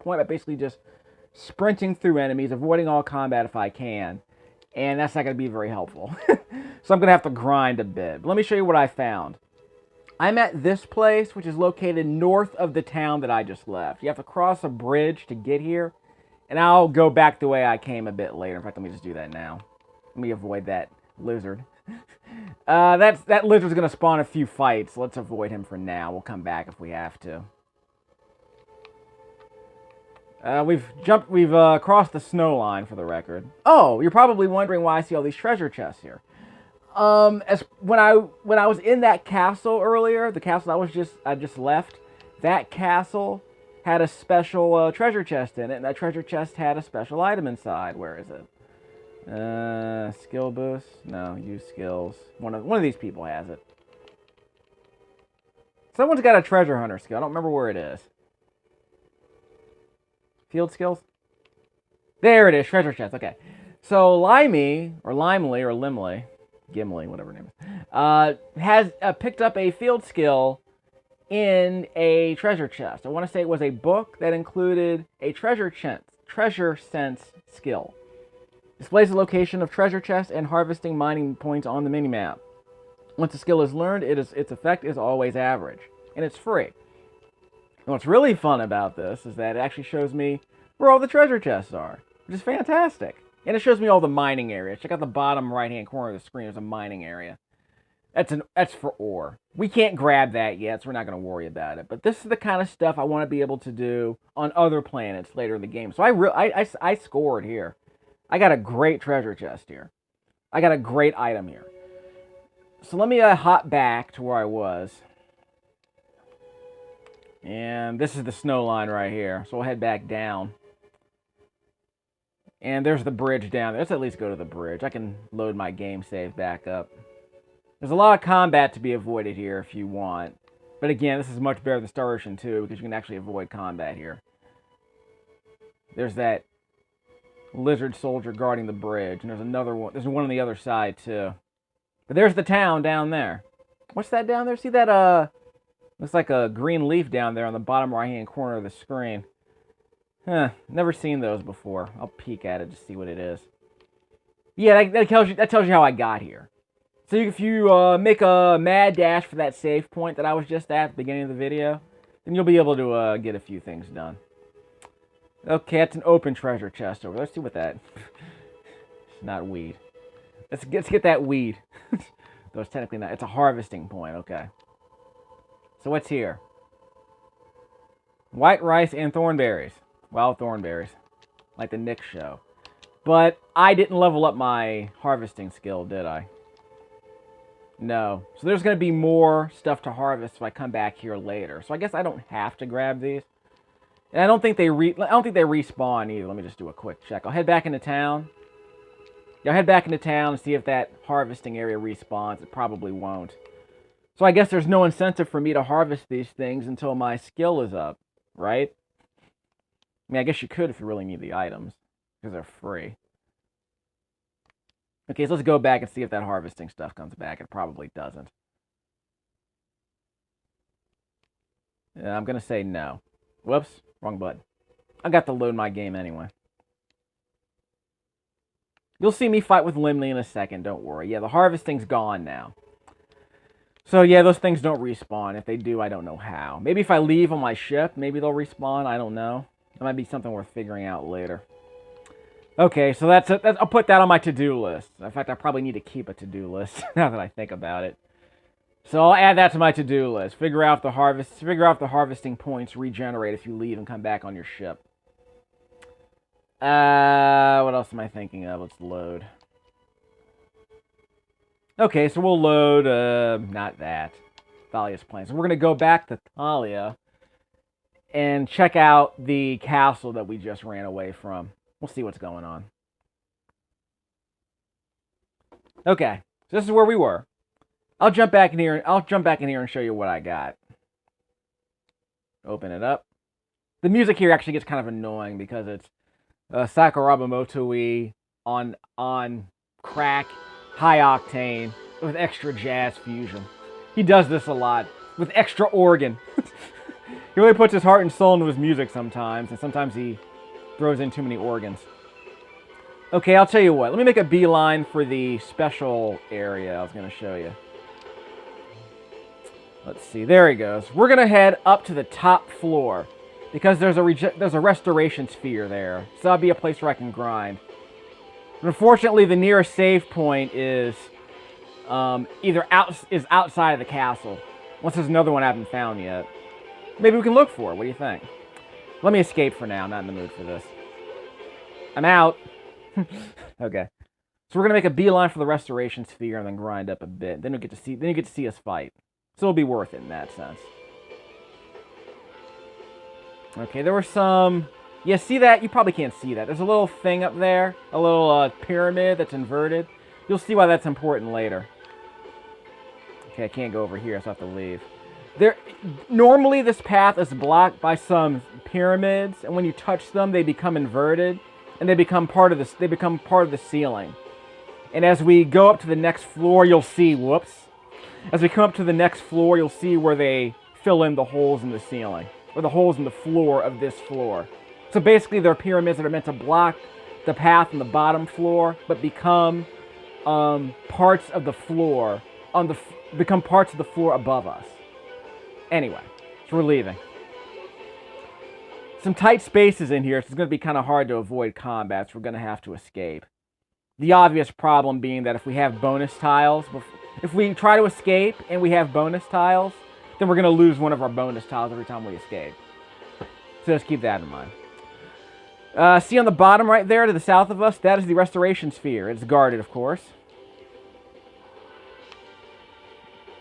point by basically just sprinting through enemies, avoiding all combat if I can. And that's not going to be very helpful. So I'm going to have to grind a bit. But let me show you what I found. I'm at this place, which is located north of the town that I just left. You have to cross a bridge to get here. And I'll go back the way I came a bit later. In fact, let me just do that now. Let me avoid that lizard. That lizard's going to spawn a few fights. Let's avoid him for now. We'll come back if we have to. We've crossed the snow line, for the record. Oh, you're probably wondering why I see all these treasure chests here. When I was in that castle earlier, the castle I just left, that castle had a special treasure chest in it, and that treasure chest had a special item inside. Where is it? Skill boost? No, use skills. One of these people has it. Someone's got a treasure hunter skill. I don't remember where it is. Field skills? There it is, treasure chest. Okay. So Lymle, or Lymle, Gimli, whatever her name is, has picked up a field skill in a treasure chest. I want to say it was a book that included a treasure sense skill. Displays the location of treasure chests and harvesting mining points on the minimap. Once the skill is learned, its effect is always average, and it's free. And what's really fun about this is that it actually shows me where all the treasure chests are, which is fantastic. And it shows me all the mining areas. Check out the bottom right-hand corner of the screen. There's a mining area. That's for ore. We can't grab that yet, so we're not going to worry about it. But this is the kind of stuff I want to be able to do on other planets later in the game. So I scored here. I got a great treasure chest here. I got a great item here. So let me hop back to where I was. And this is the snow line right here. So we'll head back down. And there's the bridge down there. Let's at least go to the bridge. I can load my game save back up. There's a lot of combat to be avoided here if you want. But again, this is much better than Star Ocean 2 because you can actually avoid combat here. There's that lizard soldier guarding the bridge. And there's another one. There's one on the other side too. But there's the town down there. What's that down there? See that, looks like a green leaf down there on the bottom right-hand corner of the screen. Huh, never seen those before. I'll peek at it to see what it is. Yeah, that tells you how I got here. So if you make a mad dash for that save point that I was just at the beginning of the video, then you'll be able to get a few things done. Okay, that's an open treasure chest over there. Let's see what that... It's not weed. Let's get that weed. Though it's technically not. It's a harvesting point, okay. So what's here? White rice and thornberries. Wild thornberries. Like the Nick show. But I didn't level up my harvesting skill, did I? No. So there's going to be more stuff to harvest if I come back here later. So I guess I don't have to grab these. And I don't think they respawn either. Let me just do a quick check. I'll head back into town. Yeah, I'll head back into town and see if that harvesting area respawns. It probably won't. So I guess there's no incentive for me to harvest these things until my skill is up, right? I mean, I guess you could if you really need the items, because they're free. Okay, so let's go back and see if that harvesting stuff comes back. It probably doesn't. I'm going to say no. Whoops, wrong button. I got to load my game anyway. You'll see me fight with Lymle in a second, don't worry. Yeah, the harvesting's gone now. So yeah, those things don't respawn. If they do, I don't know how. Maybe if I leave on my ship, maybe they'll respawn. I don't know. That might be something worth figuring out later. Okay, so I'll put that on my to-do list. In fact, I probably need to keep a to-do list now that I think about it. So I'll add that to my to-do list. Figure out the harvesting points regenerate if you leave and come back on your ship. What else am I thinking of? Let's load. Okay, so we'll load, not that. Thalia's plane. So we're going to go back to Thalia and check out the castle that we just ran away from. We'll see what's going on. Okay, so this is where we were. I'll jump back in here and show you what I got. Open it up. The music here actually gets kind of annoying because it's Sakuraba Motoi on crack, high octane, with extra jazz fusion. He does this a lot with extra organ. He really puts his heart and soul into his music sometimes, and sometimes he throws in too many organs. Okay, I'll tell you what. Let me make a beeline for the special area I was going to show you. Let's see. There he goes. We're going to head up to the top floor because there's a restoration sphere there. So that'll be a place where I can grind. But unfortunately, the nearest save point is outside of the castle. Unless there's another one I haven't found yet. Maybe we can look for it. What do you think? Let me escape for now. I'm not in the mood for this. I'm out. Okay. So we're gonna make a beeline for the restoration sphere and then grind up a bit. Then you get to see us fight. So it'll be worth it in that sense. Okay, there were some. Yeah, see that? You probably can't see that. There's a little thing up there, a little pyramid that's inverted. You'll see why that's important later. Okay, I can't go over here, so I have to leave. Normally this path is blocked by some pyramids, and when you touch them, they become inverted, and they become part of this. They become part of the ceiling. And as we go up to the next floor, you'll see. Whoops. As we come up to the next floor, you'll see where they fill in the holes in the ceiling, or the holes in the floor of this floor. So basically, they're pyramids that are meant to block the path on the bottom floor, but become parts of the floor become parts of the floor above us. Anyway, so we're leaving. Some tight spaces in here, so it's going to be kind of hard to avoid combat, so we're going to have to escape. The obvious problem being that if we have bonus tiles, if we try to escape and we have bonus tiles, then we're going to lose one of our bonus tiles every time we escape. So just keep that in mind. See on the bottom right there to the south of us, that is the restoration sphere. It's guarded, of course.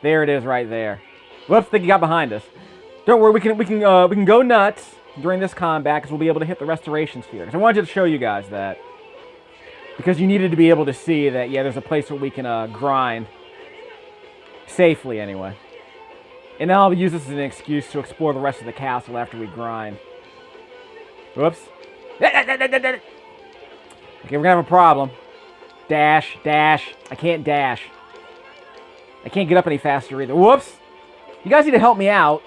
There it is right there. Whoops, I think he got behind us. Don't worry, we can go nuts during this combat because we'll be able to hit the restoration sphere. Because I wanted to show you guys that. Because you needed to be able to see that, yeah, there's a place where we can grind. Safely, anyway. And then I'll use this as an excuse to explore the rest of the castle after we grind. Whoops. Okay, we're gonna have a problem. Dash, dash. I can't dash. I can't get up any faster either. Whoops! You guys need to help me out.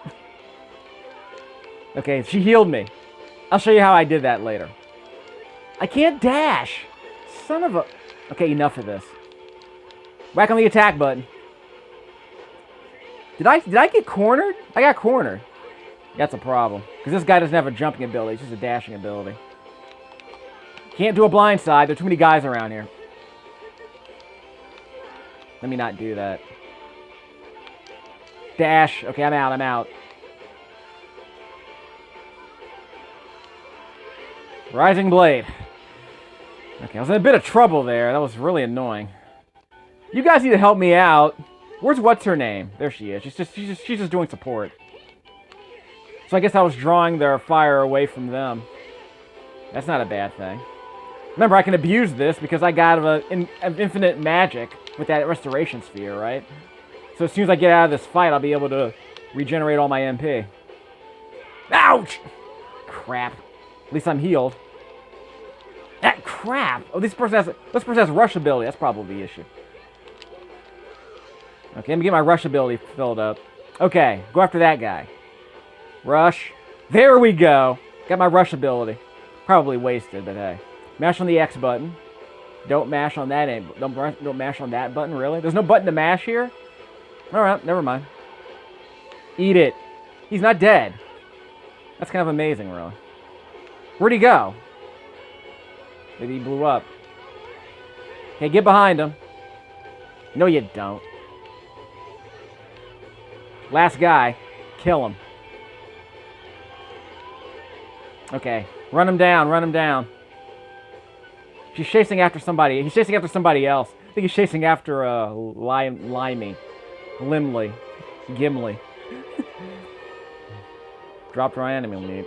Okay, she healed me. I'll show you how I did that later. I can't dash. Son of a... Okay, enough of this. Whack on the attack button. Did I get cornered? I got cornered. That's a problem. Because this guy doesn't have a jumping ability. It's just a dashing ability. Can't do a blind side. There are too many guys around here. Let me not do that. Dash. Okay, I'm out. I'm out. Rising Blade. Okay, I was in a bit of trouble there. That was really annoying. You guys need to help me out. Where's what's her name? There she is. She's just doing support. So I guess I was drawing their fire away from them. That's not a bad thing. Remember, I can abuse this because I got an infinite magic with that restoration sphere, right? So as soon as I get out of this fight, I'll be able to regenerate all my MP. Ouch! Crap. At least I'm healed. That crap! Oh, this person has rush ability. That's probably the issue. Okay, let me get my rush ability filled up. Okay, go after that guy. Rush. There we go. Got my rush ability. Probably wasted, but hey. Mash on the X button. Don't mash on that end. Don't mash on that button, really? There's no button to mash here? Alright, never mind. Eat it. He's not dead. That's kind of amazing, really. Where'd he go? Maybe he blew up. Okay, get behind him. No, you don't. Last guy. Kill him. Okay. Run him down, run him down. She's chasing after somebody. He's chasing after somebody else. I think he's chasing after Lymle. Gimli. Dropped our enemy meat.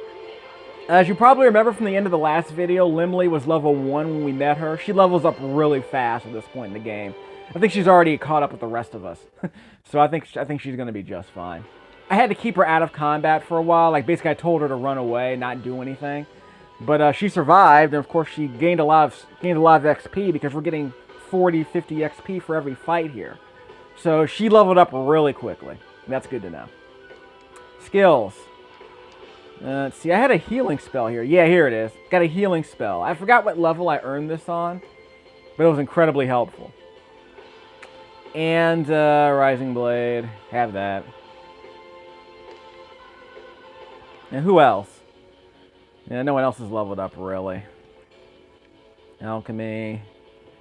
As you probably remember from the end of the last video, Lymle was level 1 when we met her. She levels up really fast at this point in the game. I think she's already caught up with the rest of us. So I think she's going to be just fine. I had to keep her out of combat for a while. Like, basically, I told her to run away, not do anything. But she survived, and of course, she gained a lot of XP because we're getting 40, 50 XP for every fight here. So she leveled up really quickly. That's good to know. Skills. Let's see, I had a healing spell here. Yeah, here it is. Got a healing spell. I forgot what level I earned this on, but it was incredibly helpful. And Rising Blade. Have that. And who else? Yeah, no one else is leveled up, really. Alchemy.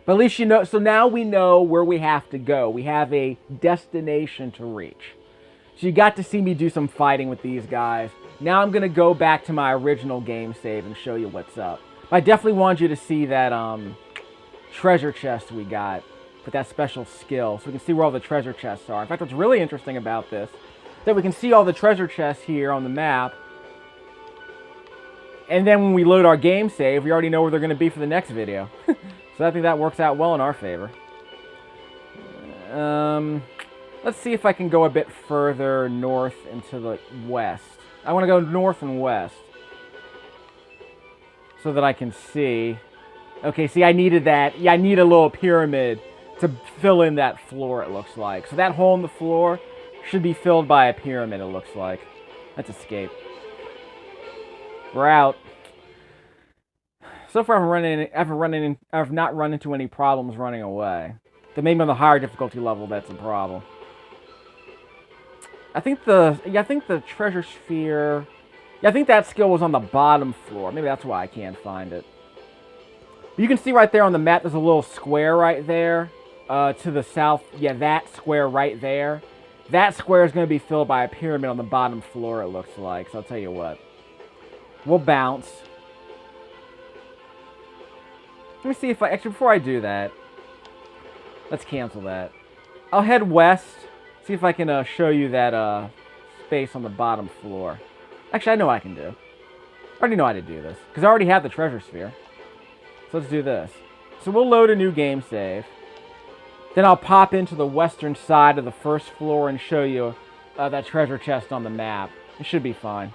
But at least you know, so now we know where we have to go. We have a destination to reach. So you got to see me do some fighting with these guys. Now I'm going to go back to my original game save and show you what's up. But I definitely want you to see that treasure chest we got with that special skill. So we can see where all the treasure chests are. In fact, what's really interesting about this is that we can see all the treasure chests here on the map. And then when we load our game save, we already know where they're going to be for the next video. So I think that works out well in our favor. Let's see if I can go a bit further north into the west. I want to go north and west so that I can see. Okay, see, I needed that. Yeah, I need a little pyramid to fill in that floor, it looks like. So that hole in the floor should be filled by a pyramid, it looks like. Let's escape. We're out. So far, I've not run into any problems running away. Then maybe on the higher difficulty level, that's a problem. I think the treasure sphere. Yeah, I think that skill was on the bottom floor. Maybe that's why I can't find it. But you can see right there on the map, there's a little square right there to the south. Yeah, that square right there. That square is going to be filled by a pyramid on the bottom floor, it looks like. So I'll tell you what. We'll bounce. Let me see if actually, before I do that, let's cancel that. I'll head west, see if I can show you that space on the bottom floor. Actually, I know what I can do. I already know how to do this, because I already have the treasure sphere. So let's do this. So we'll load a new game save. Then I'll pop into the western side of the first floor and show you that treasure chest on the map. It should be fine.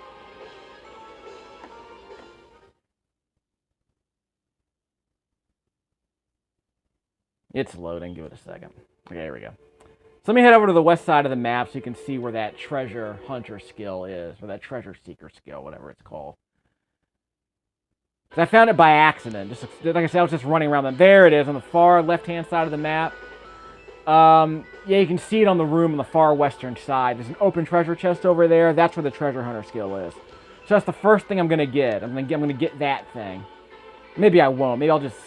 It's loading. Give it a second. Okay, here we go. So let me head over to the west side of the map so you can see where that treasure hunter skill is, or that treasure seeker skill, whatever it's called. I found it by accident. Just like I said, I was just running around them. There it is on the far left-hand side of the map. Yeah, you can see it on the room on the far western side. There's an open treasure chest over there. That's where the treasure hunter skill is. So that's the first thing I'm gonna get. I'm gonna get that thing. Maybe I won't. Maybe I'll just,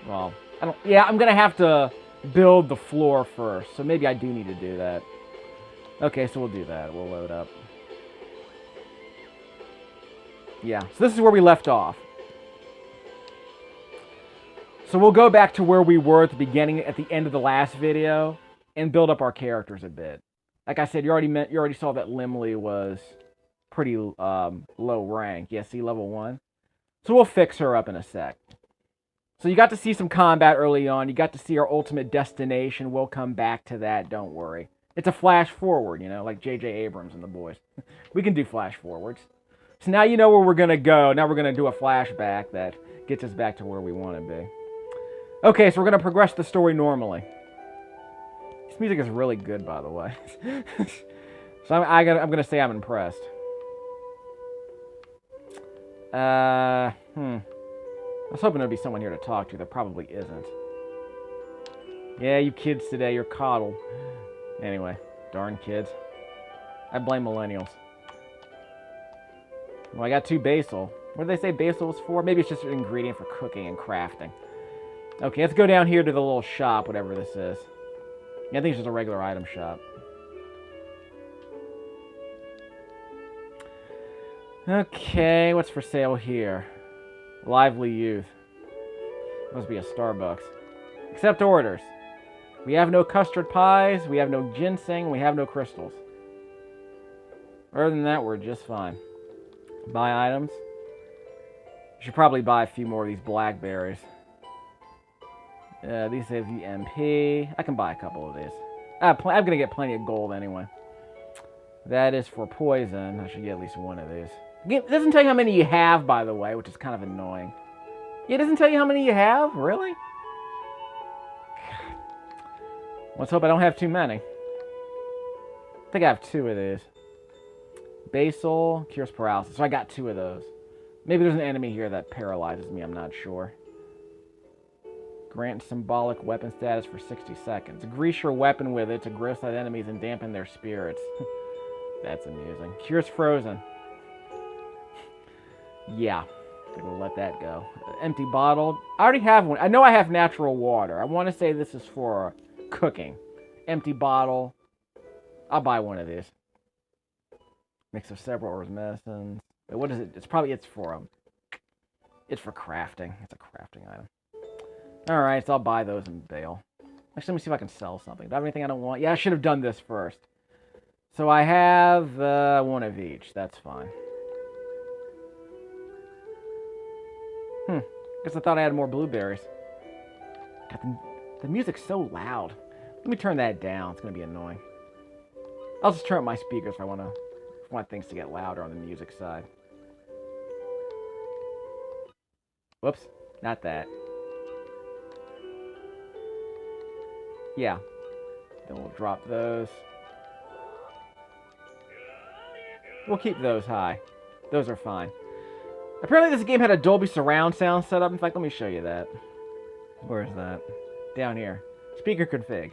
well, I don't. Yeah, I'm gonna have to build the floor first. So maybe I do need to do that. Okay, so we'll do that. We'll load up. Yeah, so this is where we left off. So we'll go back to where we were at the beginning, at the end of the last video, and build up our characters a bit. Like I said, you already saw that Lymle was pretty low rank. Yeah, see, level 1. So we'll fix her up in a sec. So you got to see some combat early on. You got to see our ultimate destination. We'll come back to that, don't worry. It's a flash forward, you know, like J.J. Abrams and the boys. We can do flash forwards. So now you know where we're going to go. Now we're going to do a flashback that gets us back to where we want to be. Okay, so we're going to progress the story normally. This music is really good, by the way. So I'm going to say I'm impressed. I was hoping there'd be someone here to talk to. There probably isn't. Yeah, you kids today, you're coddled. Anyway, darn kids. I blame millennials. Well, I got 2 basil. What did they say basil was for? Maybe it's just an ingredient for cooking and crafting. Okay, let's go down here to the little shop, whatever this is. Yeah, I think it's just a regular item shop. Okay, what's for sale here? Lively youth. Must be a Starbucks. Accept orders. We have no custard pies, we have no ginseng, we have no crystals. Other than that, we're just fine. Buy items. Should probably buy a few more of these blackberries. These have the MP. I can buy a couple of these. I'm going to get plenty of gold anyway. That is for poison. I should get at least one of these. It doesn't tell you how many you have, by the way, which is kind of annoying. It doesn't tell you how many you have? Really? God. Let's hope I don't have too many. I think I have 2 of these. Basal cures paralysis. So I got 2 of those. Maybe there's an enemy here that paralyzes me. I'm not sure. Grant symbolic weapon status for 60 seconds. Grease your weapon with it to gross out enemies and dampen their spirits. That's amusing. Cures frozen. Yeah. I'm going to let that go. Empty bottle. I already have one. I know I have natural water. I want to say this is for cooking. Empty bottle. I'll buy one of these. Mix of several herbs, medicines. What is it? It's for crafting. It's a crafting item. Alright, so I'll buy those and bail. Actually, let me see if I can sell something. Do I have anything I don't want? Yeah, I should have done this first. So I have 1 of each. That's fine. Guess I thought I had more blueberries. God, the music's so loud. Let me turn that down. It's going to be annoying. I'll just turn up my speakers if I want things to get louder on the music side. Whoops. Not that. Yeah. Then we'll drop those. We'll keep those high. Those are fine. Apparently this game had a Dolby surround sound set up. In fact, let me show you that. Where is that? Down here. Speaker config.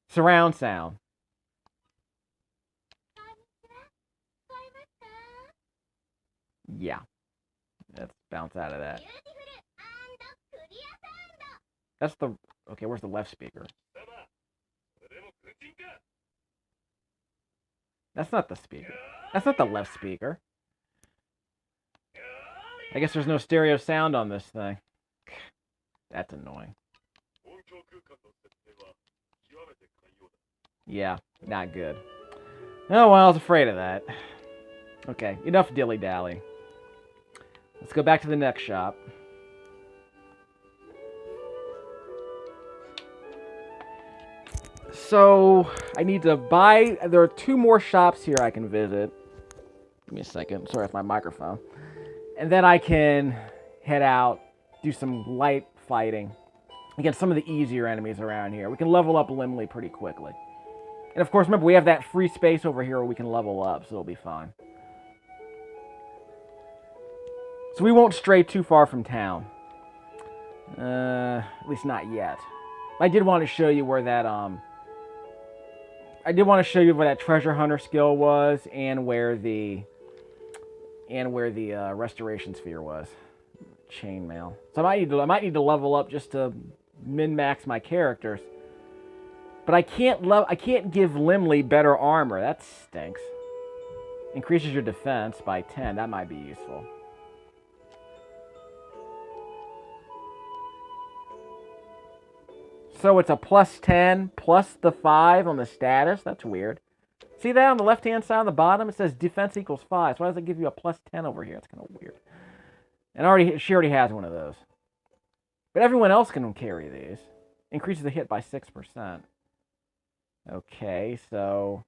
Surround sound. Yeah. Let's bounce out of that. That's the... Okay, where's the left speaker? That's not the speaker. That's not the left speaker. I guess there's no stereo sound on this thing. That's annoying. Yeah, not good. Oh, well, I was afraid of that. Okay, enough dilly-dally. Let's go back to the next shop. So, I need to buy... There are 2 more shops here I can visit. Give me a second. Sorry, that's my microphone. And then I can head out, do some light fighting against some of the easier enemies around here. We can level up Lymle pretty quickly. And of course, remember, we have that free space over here where we can level up, so it'll be fine. So we won't stray too far from town. At least not yet. I did want to show you where that, treasure hunter skill was, and where the restoration sphere was. Chainmail. So I might need to level up just to min-max my characters. But I can't give Lymle better armor. That stinks. Increases your defense by 10. That might be useful. So it's a plus 10 plus the 5 on the status. That's weird. See that on the left-hand side on the bottom? It says defense equals 5. So why does it give you a plus 10 over here? It's kind of weird. And she already has one of those. But everyone else can carry these. Increases the hit by 6%. Okay, so...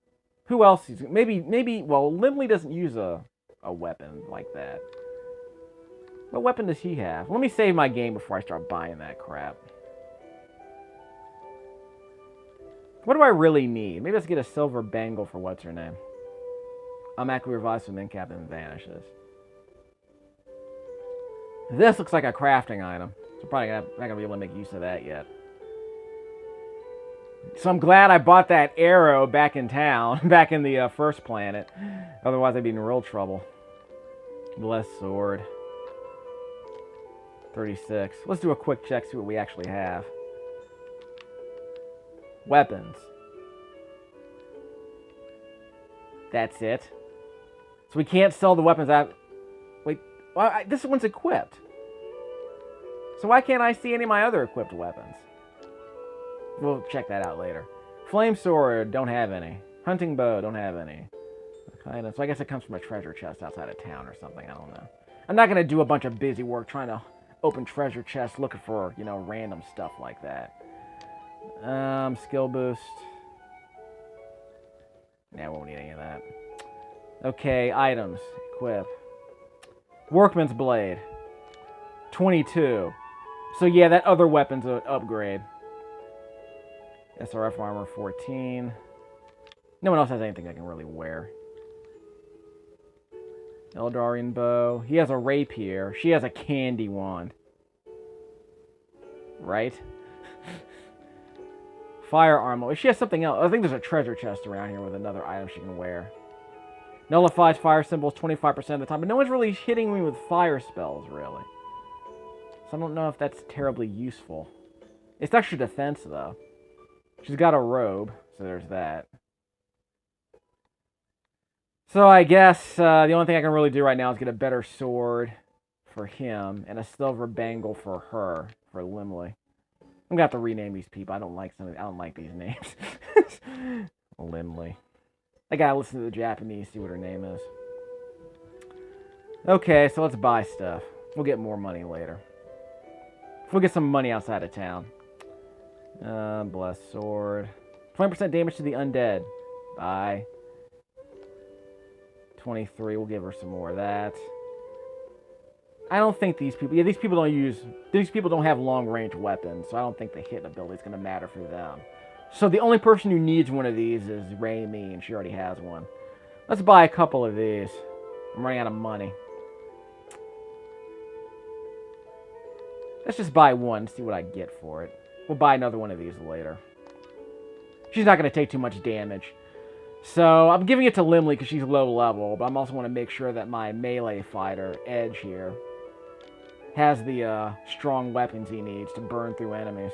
Who else is... Maybe, well, Lymle doesn't use a weapon like that. What weapon does he have? Let me save my game before I start buying that crap. What do I really need? Maybe let's get a silver bangle for what's her name. Automatically revives from incap and vanishes. This looks like a crafting item. So probably not going to be able to make use of that yet. So I'm glad I bought that arrow back in town, back in the first planet. Otherwise I'd be in real trouble. Blessed sword. 36. Let's do a quick check, see what we actually have. Weapons. That's it. So we can't sell the weapons out. Wait, well, this one's equipped. So why can't I see any of my other equipped weapons? We'll check that out later. Flame sword, don't have any. Hunting bow, don't have any. Okay, so I guess it comes from a treasure chest outside of town or something, I don't know. I'm not going to do a bunch of busy work trying to open treasure chests looking for, you know, random stuff like that. Skill boost. Nah, won't need any of that. Okay, items. Equip. Workman's blade. 22. So yeah, that other weapon's an upgrade. SRF armor 14. No one else has anything I can really wear. Eldarian bow. He has a rapier. She has a candy wand. Right? Firearm. She has something else. I think there's a treasure chest around here with another item she can wear. Nullifies fire symbols 25% of the time, but no one's really hitting me with fire spells, really. So I don't know if that's terribly useful. It's extra defense, though. She's got a robe, so there's that. So I guess the only thing I can really do right now is get a better sword for him and a silver bangle for her, for Lymle. I'm gonna have to rename these people. I don't like these names. Lymle. I gotta listen to the Japanese, see what her name is. Okay, so let's buy stuff. We'll get more money later. We'll get some money outside of town. Blessed sword. 20% damage to the undead. Bye. 23. We'll give her some more of that. I don't think these people... Yeah, these people don't have long-range weapons, so I don't think the hit ability is going to matter for them. So the only person who needs one of these is Raimi, and she already has one. Let's buy a couple of these. I'm running out of money. Let's just buy one and see what I get for it. We'll buy another one of these later. She's not going to take too much damage. So I'm giving it to Lymle because she's low level, but I'm also want to make sure that my melee fighter, Edge here, has the strong weapons he needs to burn through enemies.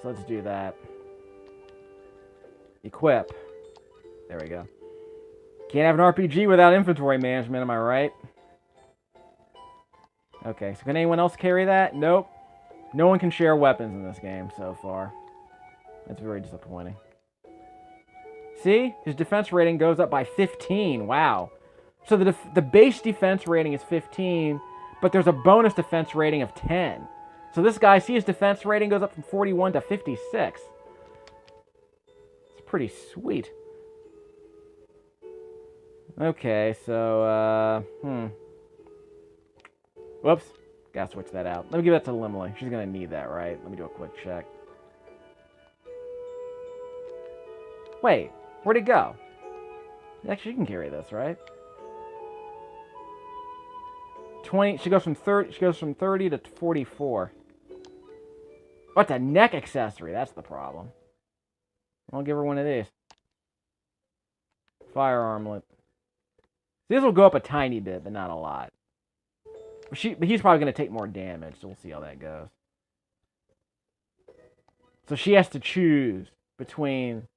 So let's do that. Equip. There we go. Can't have an RPG without inventory management, am I right? Okay, so can anyone else carry that? Nope. No one can share weapons in this game so far. That's very disappointing. See? His defense rating goes up by 15. Wow. So the base defense rating is 15, but there's a bonus defense rating of 10. So this guy, see his defense rating goes up from 41 to 56. It's pretty sweet. Okay, so, Whoops. Gotta switch that out. Let me give that to Lymle. She's gonna need that, right? Let me do a quick check. Wait, where'd it go? Actually, you can carry this, right? 20. She goes from 30 to 44. Oh, it's a neck accessory. That's the problem. I'll give her one of these. Fire armlet. This will go up a tiny bit, but not a lot. But he's probably going to take more damage, so we'll see how that goes. So she has to choose between,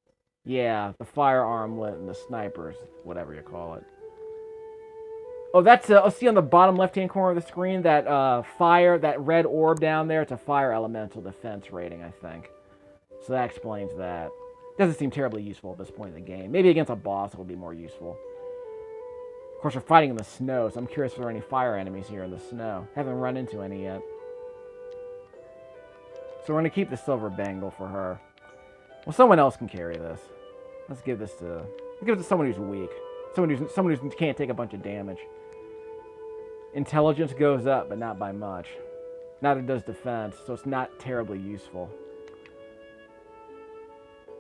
yeah, the fire armlet and the snipers, whatever you call it. Oh, that's, see on the bottom left-hand corner of the screen, that that red orb down there, it's a fire elemental defense rating, I think. So that explains that. Doesn't seem terribly useful at this point in the game. Maybe against a boss it would be more useful. Of course, we're fighting in the snow, so I'm curious if there are any fire enemies here in the snow. Haven't run into any yet. So we're going to keep the silver bangle for her. Well, someone else can carry this. Let's give this to someone who's weak. Someone who can't take a bunch of damage. Intelligence goes up, but not by much. Neither does defense, so it's not terribly useful.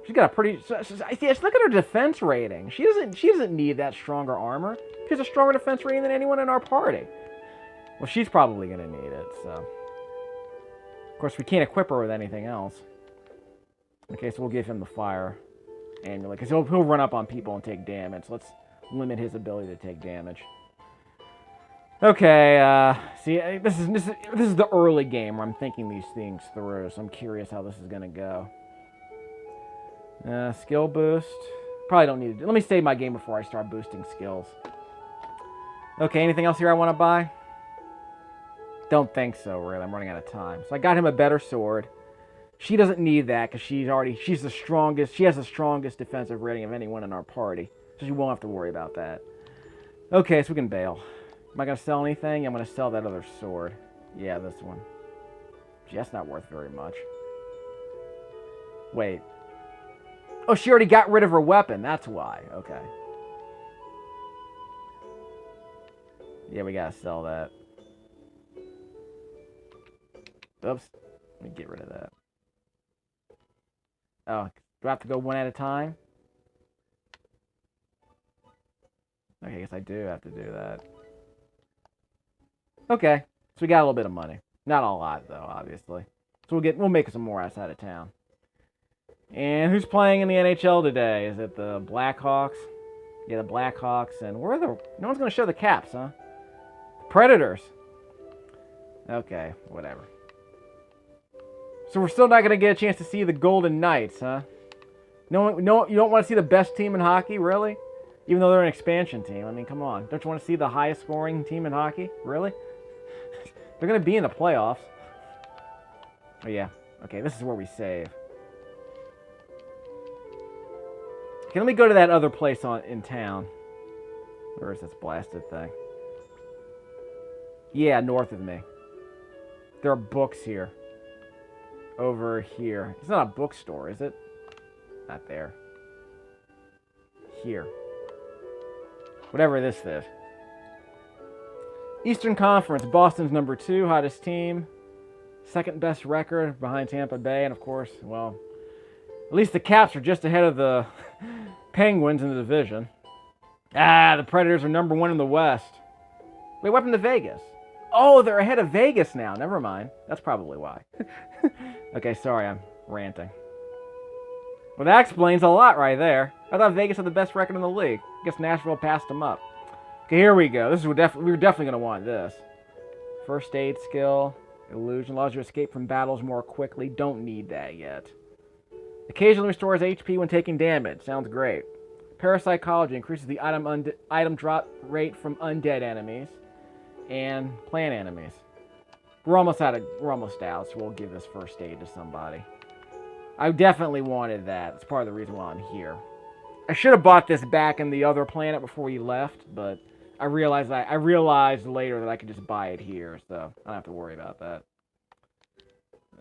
She's got a pretty... Yes, look at her defense rating. She doesn't need that stronger armor. She has a stronger defense rating than anyone in our party. Well, she's probably going to need it, so... Of course, we can't equip her with anything else. Okay, so we'll give him the fire annually, because he'll run up on people and take damage. So let's limit his ability to take damage. Okay, see, this is the early game where I'm thinking these things through, so I'm curious how this is going to go. Skill boost. Probably don't need to. Let me save my game before I start boosting skills. Okay, anything else here I want to buy? Don't think so, really. I'm running out of time. So I got him a better sword. She doesn't need that because she's the strongest. She has the strongest defensive rating of anyone in our party. So she won't have to worry about that. Okay, so we can bail. Am I going to sell anything? I'm going to sell that other sword. Yeah, this one. Gee, that's not worth very much. Wait. Oh, she already got rid of her weapon. That's why. Okay. Yeah, we gotta sell that. Oops. Let me get rid of that. Oh, do I have to go one at a time? Okay, I guess I do have to do that. Okay, so we got a little bit of money. Not a lot, though, obviously. So we'll make some more outside of town. And who's playing in the NHL today? Is it the Blackhawks? Yeah, the Blackhawks. And where are the... No one's going to show the Caps, huh? Predators. Okay, whatever. So we're still not going to get a chance to see the Golden Knights, huh? No, you don't want to see the best team in hockey, really? Even though they're an expansion team. I mean, come on. Don't you want to see the highest scoring team in hockey? Really? They're going to be in the playoffs. Oh, yeah. Okay, this is where we save. Okay, let me go to that other place in town. Where is this blasted thing? Yeah, north of me. There are books here. Over here. It's not a bookstore, is it? Not there. Here. Whatever this is. Eastern Conference. Boston's number 2, hottest team. Second best record behind Tampa Bay. And of course, well, at least the Caps are just ahead of the Penguins in the division. The Predators are number 1 in the West. Wait, what happened to Vegas? Oh, they're ahead of Vegas now. Never mind. That's probably why. Okay, sorry, I'm ranting. Well, that explains a lot right there. I thought Vegas had the best record in the league. I guess Nashville passed them up. Okay, here we go. We were definitely going to want this. First aid skill. Illusion allows you to escape from battles more quickly. Don't need that yet. Occasionally restores HP when taking damage. Sounds great. Parapsychology increases the item drop rate from undead enemies and plant enemies. We're almost out, so we'll give this first aid to somebody. I definitely wanted that. That's part of the reason why I'm here. I should have bought this back in the other planet before we left, but I realized later that I could just buy it here, so I don't have to worry about that.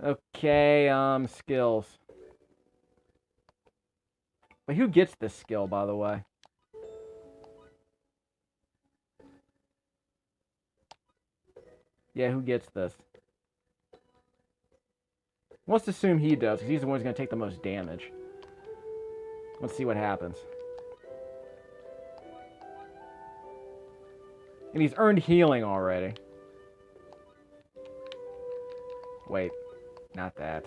Okay, skills. Wait, who gets this skill, by the way? Yeah, who gets this? Let's assume he does, because he's the one who's going to take the most damage. Let's see what happens. And he's earned healing already. Wait, not that.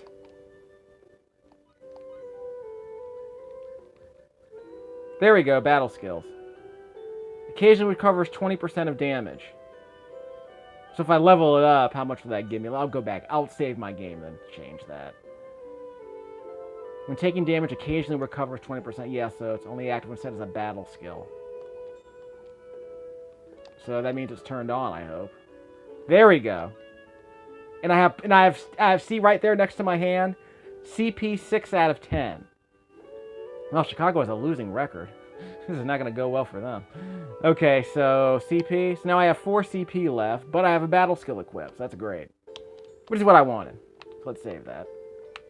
There we go, battle skills. Occasionally recovers 20% of damage. So if I level it up, how much will that give me? I'll go back. I'll save my game and change that. When taking damage, occasionally recovers 20%. Yeah, so it's only active when set as a battle skill. So that means it's turned on, I hope. There we go. And I have C right there next to my hand. CP 6 out of 10. Well, Chicago has a losing record. This is not going to go well for them. Okay, so CP. So now I have 4 CP left, but I have a battle skill equipped. So that's great. Which is what I wanted. So let's save that.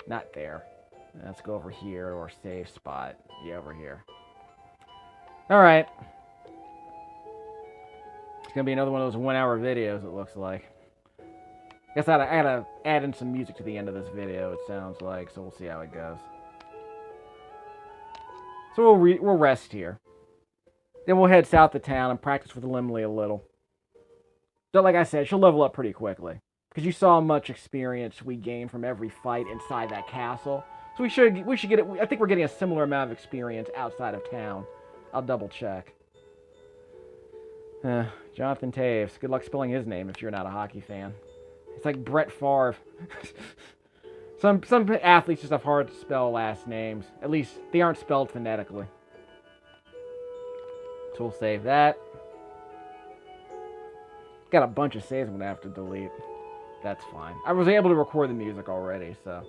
Not there. Let's go over here, or save spot. Yeah, over here. Alright. It's going to be another one of those 1-hour videos, it looks like. I guess I gotta add in some music to the end of this video, it sounds like, so we'll see how it goes. So we'll rest here. Then we'll head south to town and practice with Lymle a little. So like I said, she'll level up pretty quickly. Because you saw how much experience we gained from every fight inside that castle. So we should get it. I think we're getting a similar amount of experience outside of town. I'll double check. Jonathan Taves. Good luck spelling his name if you're not a hockey fan. It's like Brett Favre. Some athletes just have hard to spell last names. At least they aren't spelled phonetically. So we'll save that. Got a bunch of saves I'm going to have to delete. That's fine. I was able to record the music already, so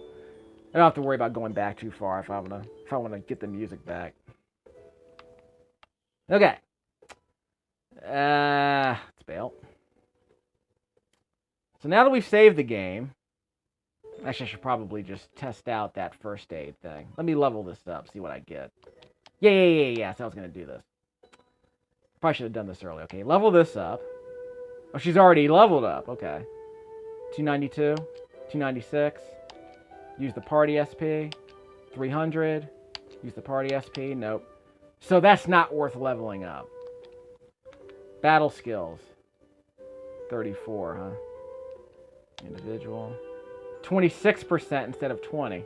I don't have to worry about going back too far if I want to get the music back. Okay. Let's bail. So now that we've saved the game, actually I should probably just test out that first aid thing. Let me level this up, see what I get. Yeah, so I was going to do this. Probably should have done this earlier. Okay, level this up. Oh, she's already leveled up. Okay. 292, 296. Use the party SP. 300. Use the party SP. Nope. So that's not worth leveling up. Battle skills. 34, huh? Individual. 26% instead of 20.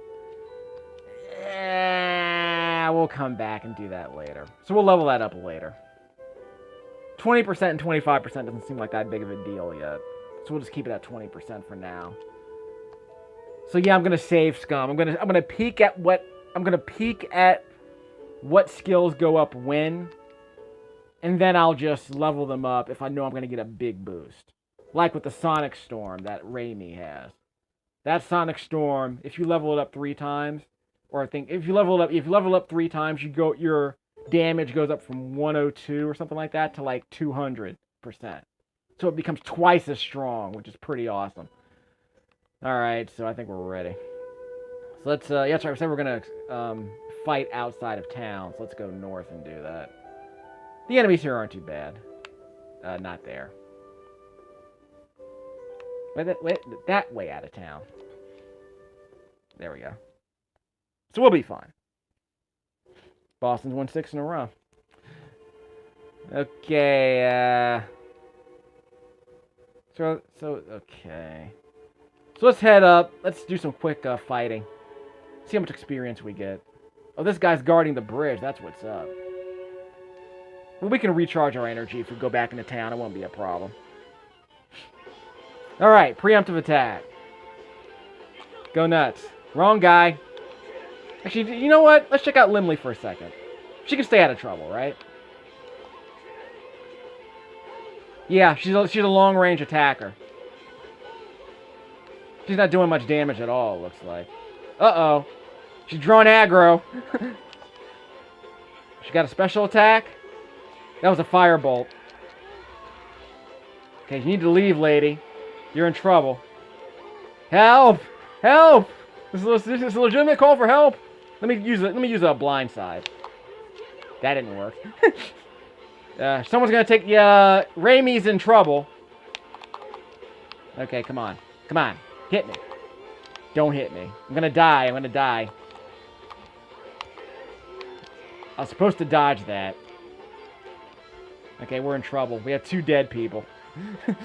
We'll come back and do that later. So we'll level that up later. 20% and 25% doesn't seem like that big of a deal yet. So we'll just keep it at 20% for now. So yeah, I'm gonna save scum. I'm gonna peek at what skills go up when, and then I'll just level them up if I know I'm gonna get a big boost. Like with the Sonic Storm that Relm has. That Sonic Storm, if you level it up 3 times, or I think if you level it up 3 times, your damage goes up from 102 or something like that to like 200%. So it becomes twice as strong, which is pretty awesome. Alright, so I think we're ready. So let's, yeah, that's right, we said we're gonna fight outside of town, so let's go north and do that. The enemies here aren't too bad. Not there. Wait, that way out of town. There we go. So we'll be fine. Boston's won 6 in a row. Okay, okay. So let's head up. Let's do some quick fighting. See how much experience we get. Oh, this guy's guarding the bridge. That's what's up. Well, we can recharge our energy if we go back into town. It won't be a problem. Alright, preemptive attack. Go nuts. Wrong guy. Actually, you know what? Let's check out Lymle for a second. She can stay out of trouble, right? Yeah, she's a long-range attacker. She's not doing much damage at all, it looks like. Uh-oh. She's drawing aggro. She got a special attack? That was a firebolt. Okay, you need to leave, lady. You're in trouble. Help! Help! This is a legitimate call for help. Let me use a blind side. That didn't work. Someone's gonna take. Yeah, Raimi's in trouble. Okay, come on, come on, hit me. Don't hit me. I'm gonna die. I'm gonna die. I was supposed to dodge that. Okay, we're in trouble. We have 2 dead people. Can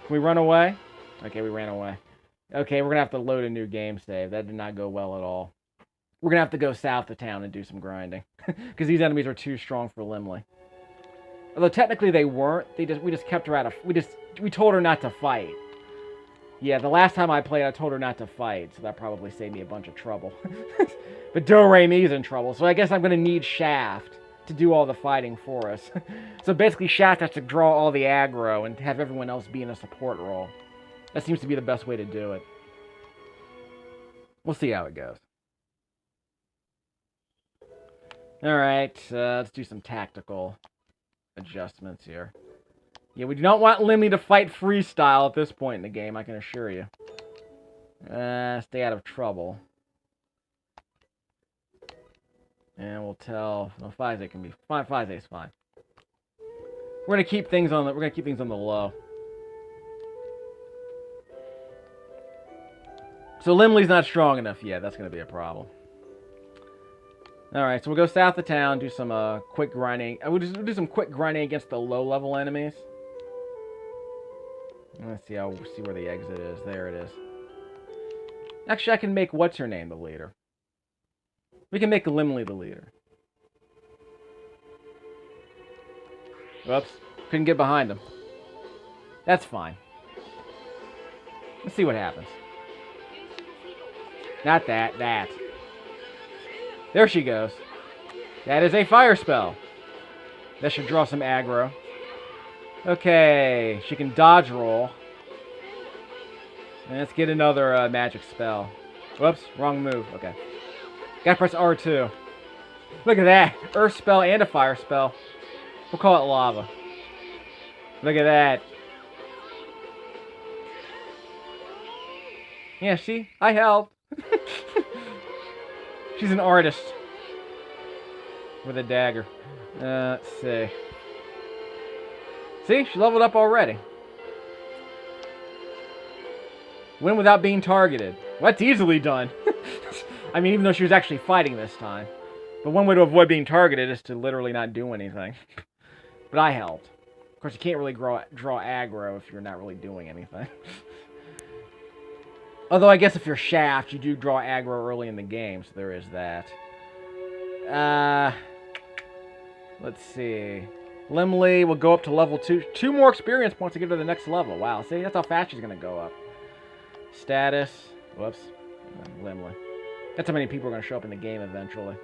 we run away? Okay, we ran away. Okay, we're gonna have to load a new game save. That did not go well at all. We're gonna have to go south of town and do some grinding. Because these enemies are too strong for Lymle. Although technically they weren't. We just kept her out of... We told her not to fight. Yeah, the last time I played, I told her not to fight. So that probably saved me a bunch of trouble. But Do-Re-Mi's in trouble. So I guess I'm gonna need Shaft to do all the fighting for us. So basically Shaft has to draw all the aggro and have everyone else be in a support role. That seems to be the best way to do it. We'll see how it goes. Alright, let's do some tactical adjustments here. Yeah, we do not want Lymle to fight freestyle at this point in the game, I can assure you. Stay out of trouble. And we'll tell... No, Fize can be... Fize's fine. We're gonna keep things on the low. So Lymle's not strong enough yet. That's gonna be a problem. Alright, so we'll go south of town, do some quick grinding. We'll do some quick grinding against the low-level enemies. Let's see where the exit is. There it is. Actually, I can make what's-her-name the leader. We can make Lymle the leader. Whoops. Couldn't get behind him. That's fine. Let's see what happens. Not that. That. There she goes. That is a fire spell. That should draw some aggro. Okay. She can dodge roll. And let's get another magic spell. Whoops. Wrong move. Okay. Gotta press R2. Look at that. Earth spell and a fire spell. We'll call it lava. Look at that. Yeah, see? I helped. She's an artist. With a dagger. Let's see. See? She leveled up already. Win without being targeted. Well, that's easily done. I mean, even though she was actually fighting this time. But one way to avoid being targeted is to literally not do anything. But I helped. Of course, you can't really draw aggro if you're not really doing anything. Although, I guess if you're Shaft, you do draw aggro early in the game, so there is that. Let's see. Lymle will go up to level 2. 2 more experience points to get to the next level. Wow, see, that's how fast she's going to go up. Status. Whoops. Lymle. That's how many people are going to show up in the game eventually.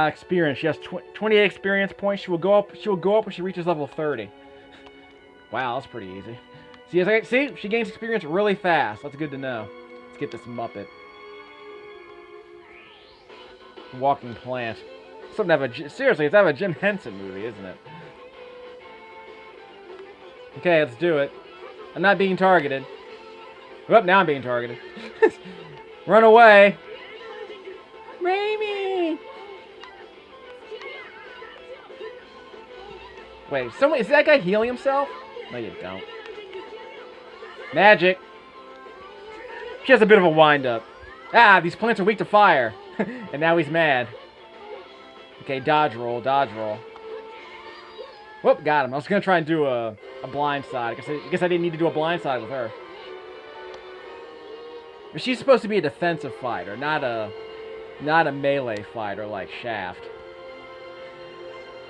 Experience. She has 28 experience points. She will go up when she reaches level 30. Wow, that's pretty easy. See, she gains experience really fast. That's good to know. Let's get this Muppet. Walking plant. Seriously, it's out of a Jim Henson movie, isn't it? Okay, let's do it. I'm not being targeted. Oh, now I'm being targeted. Run away. Raimi! Wait, is that guy healing himself? No, you don't. Magic. She has a bit of a wind-up. Ah, these plants are weak to fire. And now he's mad. Okay, dodge roll, dodge roll. Whoop, got him. I was going to try and do a blind side. I guess I didn't need to do a blind side with her. But she's supposed to be a defensive fighter, not a melee fighter like Shaft.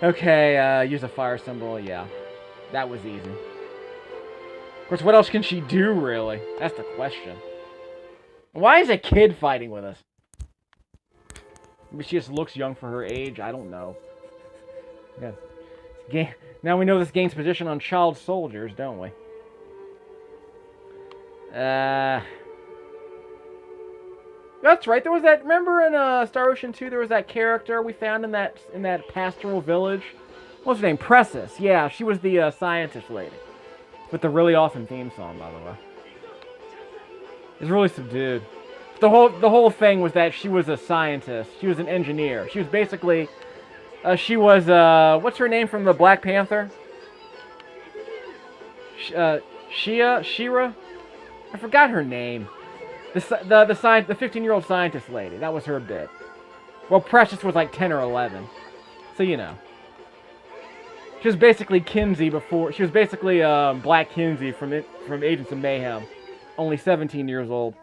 Okay, use a fire symbol. Yeah, that was easy. Of course, what else can she do, really? That's the question. Why is a kid fighting with us? Maybe she just looks young for her age. I don't know. Yeah. Now we know this game's position on child soldiers, don't we? That's right. There was that. Remember in Star Ocean 2, there was that character we found in that pastoral village. What was her name? Pressus. Yeah, she was the scientist lady with the really awesome theme song, by the way. It's really subdued. The whole thing was that she was a scientist. She was an engineer. She was basically, what's her name from the Black Panther? Shira? I forgot her name. The 15-year-old scientist lady. That was her bit. Well, Precious was like 10 or 11. So, you know. She was basically Kinsey before. She was basically Black Kinsey from Agents of Mayhem. Only 17 years old.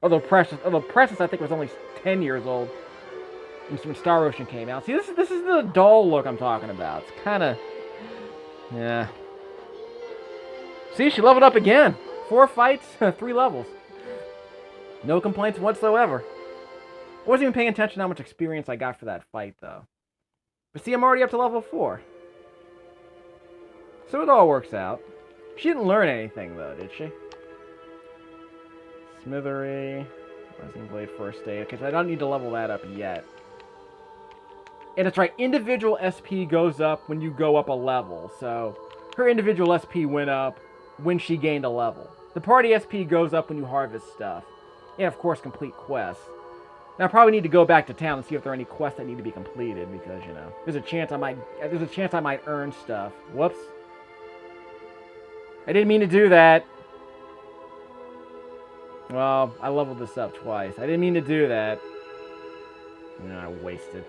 Although Precious, I think, was only 10 years old when Star Ocean came out. See, this is the doll look I'm talking about. It's kind of, yeah. See, she leveled up again. 4 fights, 3 levels. No complaints whatsoever. I wasn't even paying attention to how much experience I got for that fight, though. But see, I'm already up to level 4. So it all works out. She didn't learn anything, though, did she? Smithery, Rising Blade, First Aid. Okay, so I don't need to level that up yet. And it's right, individual SP goes up when you go up a level. So her individual SP went up when she gained a level. The party SP goes up when you harvest stuff. And of course, complete quests. Now I probably need to go back to town and see if there are any quests that need to be completed because, you know, there's a chance I might earn stuff. Whoops. I didn't mean to do that. Well, I leveled this up twice. I didn't mean to do that. No, I wasted.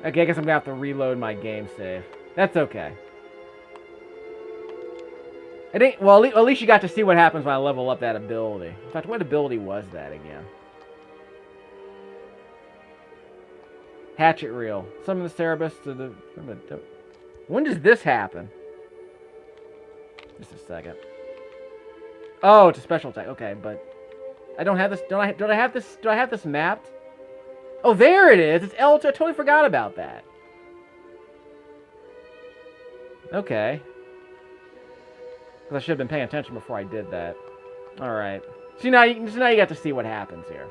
Okay, I guess I'm going to have to reload my game save. That's okay. Well, at least you got to see what happens when I level up that ability. In fact, what ability was that again? Hatchet Reel. Summon the Cerebus to the... When does this happen? Just a second. Oh, it's a special attack. Okay, but... I don't have this. Do I have this? Do I have this mapped? Oh, there it is. It's L2. I totally forgot about that. Okay. Because I should have been paying attention before I did that. All right. So now you got to see what happens here.